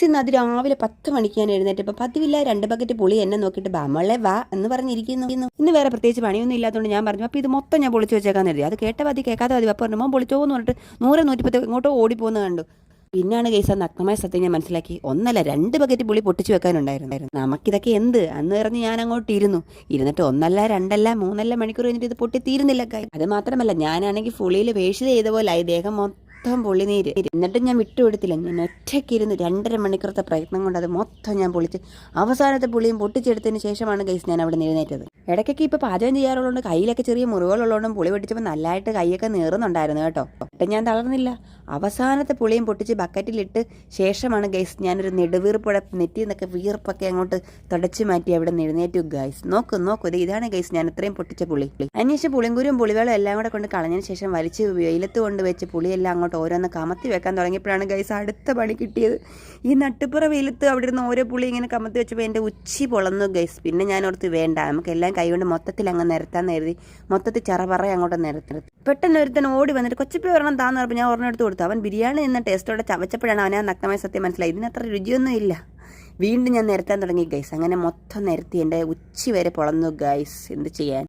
Guys ഇന്ന് അത് രാവിലെ 10 മണിക്ക് ഞാൻ എഴുന്നേറ്റപ്പോൾ പതിവില്ല 2 ബക്കറ്റ് പുളി എന്നെ നോക്കിയിട്ട് ബാമളെ വാ എന്ന് പറഞ്ഞിരിക്കുന്നു. ഇന്ന് വേറെ പ്രത്യേകിച്ച് പണിയൊന്നും ഇല്ലാത്തതുകൊണ്ട് ഞാൻ പറഞ്ഞു അപ്പോൾ ഇത് മൊത്തം ഞാൻ പൊളിച്ച് വെച്ചേക്കാൻ കരുതി. അത് കേട്ട മതി കേൾക്കാതെ മതി. അപ്പോൾ പറഞ്ഞു പൊളിച്ചോ എന്ന് പറഞ്ഞിട്ട് 100-110 ഇങ്ങോട്ടോ ഓടിപ്പോകുന്നത് കണ്ടു. പിന്നാണ് ഗൈസ് ആ നഗ്നമായ സത്യം ഞാൻ മനസ്സിലാക്കി. 2 ബക്കറ്റ് പുളി പൊട്ടിച്ചു വെക്കാനുണ്ടായിരുന്നു. നമുക്കിതൊക്കെ എന്ത് എന്ന് പറഞ്ഞ് ഞാൻ അങ്ങോട്ട് ഇരുന്നിട്ട് 1 2 3 മണിക്കൂർ കഴിഞ്ഞിട്ട് ഇത് പൊട്ടി തീരുന്നില്ല. അത് മാത്രമല്ല ഞാനാണെങ്കിൽ ഫുള്ളിയിൽ വേഷ് ചെയ്ത പോലെ ആയി. ദേഹം മൊത്തം പൊള്ളിനീര്. എന്നിട്ടും ഞാൻ വിട്ടുകൊടുത്തില്ല. ഞാൻ ഒറ്റയ്ക്കിരുന്ന് 2.5 മണിക്കൂറത്തെ പ്രയത്നം കൊണ്ട് അത് മൊത്തം ഞാൻ പൊളിച്ച് അവസാനത്തെ പുളിയും പൊട്ടിച്ചെടുത്തതിന് ശേഷമാണ് ഗൈസ് ഞാൻ അവിടെ എഴുന്നേറ്റത്. ഇടയ്ക്കൊക്കെ ഇപ്പോൾ പാചകം ചെയ്യാറുള്ളതുകൊണ്ട് കയ്യിലൊക്കെ ചെറിയ മുറിവുകളുള്ളതുകൊണ്ടും പുളി പൊട്ടിച്ചപ്പോൾ നല്ലതായിട്ട് കൈയൊക്കെ നീറുന്നുണ്ടായിരുന്നു കേട്ടോ. എന്നിട്ട് ഞാൻ തളർന്നില്ല. അവസാനത്തെ പുളിയും പൊട്ടിച്ച് ബക്കറ്റിലിട്ട് ശേഷമാണ് ഗൈസ് ഞാനൊരു നെടുവീർപ്പുഴ നെറ്റിൽ നിന്നൊക്കെ വീർപ്പൊക്കെ അങ്ങോട്ട് തുടച്ചു മാറ്റി അവിടെ നിന്ന് എഴുന്നേറ്റു. ഗൈസ് നോക്കൂ ഇതാണ് ഗൈസ് ഞാൻ ഇത്രയും പൊട്ടിച്ച പുളി. അതിനുശേഷം പുളിങ്കുരും പുളിവെള്ളം എല്ലാം കൂടെ കൊണ്ട് കളഞ്ഞതിന് ശേഷം വലിച്ച് വെയിലത്ത് കൊണ്ട് വെച്ച് പുളിയെല്ലാം അങ്ങോട്ട് ഓരോന്ന് കമത്തി വെക്കാൻ തുടങ്ങിയപ്പോഴാണ് ഗൈസ് അടുത്ത പണി കിട്ടിയത്. ഈ നട്ടുപ്പുറ വെയിലത്ത് അവിടെ ഇരുന്ന് ഓരോ പുളി ഇങ്ങനെ കമത്തി വെച്ചപ്പോൾ എൻ്റെ ഉച്ചി പൊളന്നു ഗൈസ്. പിന്നെ ഞാൻ ഓർത്ത് വേണ്ട, നമുക്കെല്ലാം കൈകൊണ്ട് മൊത്തത്തിൽ അങ്ങ് നിരത്താന്ന് കരുതി മൊത്തത്തിൽ ചറപറ അങ്ങോട്ട് നിരത്തി. പെട്ടെന്ന് ഒരുത്തൻ ഓടി വന്നിട്ട് കൊച്ചിപ്പി ഒരെണ്ണം താന്ന് പറഞ്ഞപ്പോൾ ഞാൻ ഒരെണ്ണം എടുത്ത് കൊടുത്തു. അവൻ ബിരിയാണി എന്ന ടേസ്റ്റോടെ ചവച്ചപ്പോഴാണ് അവനെ നഗ്നമായ സത്യം മനസ്സിലായി. ഇതിനത്ര രുചിയൊന്നും ഇല്ല. വീണ്ടും ഞാൻ നിരത്താൻ തുടങ്ങി ഗൈസ്. അങ്ങനെ മൊത്തം നിരത്തി എൻ്റെ ഉച്ചി വരെ പൊളന്നു ഗൈസ്. എന്ത് ചെയ്യാൻ.